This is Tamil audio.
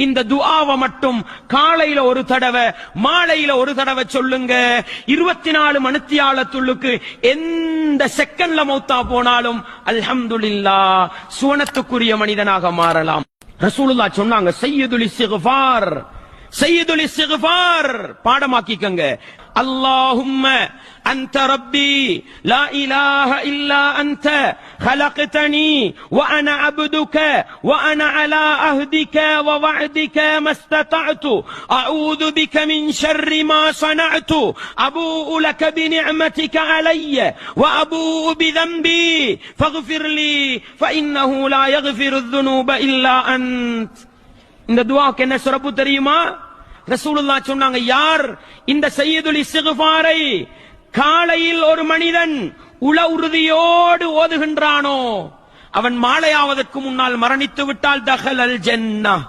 இந்த துஆவை மட்டும் காலையில ஒரு தடவை மாலையில ஒரு தடவை சொல்லுங்க. 24 மணித்தியாலத்துள்ளுக்கு எந்த செகண்ட்ல மௌத்தா போனாலும் அல்ஹம்துலில்லாஹ் சுவனத்துக்குரிய மனிதனாக மாறலாம். ரசூலுல்லாஹ் சொன்னாங்க, சய்யிதுல் இஸ்திக்ஃபார், சய்யிதுல் இஸ்திக்ஃபார் பாடமாக்கிக்கங்க. اللهم أنت ربي لا إله إلا أنت خلقتني وأنا عبدك وأنا على عهدك ووعدك ما استطعت أعوذ بك من شر ما صنعت أبوء لك بنعمتك علي وأبوء بذنبي فاغفر لي فإنه لا يغفر الذنوب إلا أنت. இந்த துஆக்கு என்ன சிறப்பு தெரியுமா? ரசூலுல்லாஹ் சொன்னாங்க, யார் இந்த சய்யிதுல் இஸ்திக்ஃபாரை காலையில் ஒரு மனிதன் உள உறுதியோடு ஓதுகின்றானோ அவன் மாலையாவதற்கு முன்னால் மரணித்து விட்டால் தஹலல் ஜன்னah,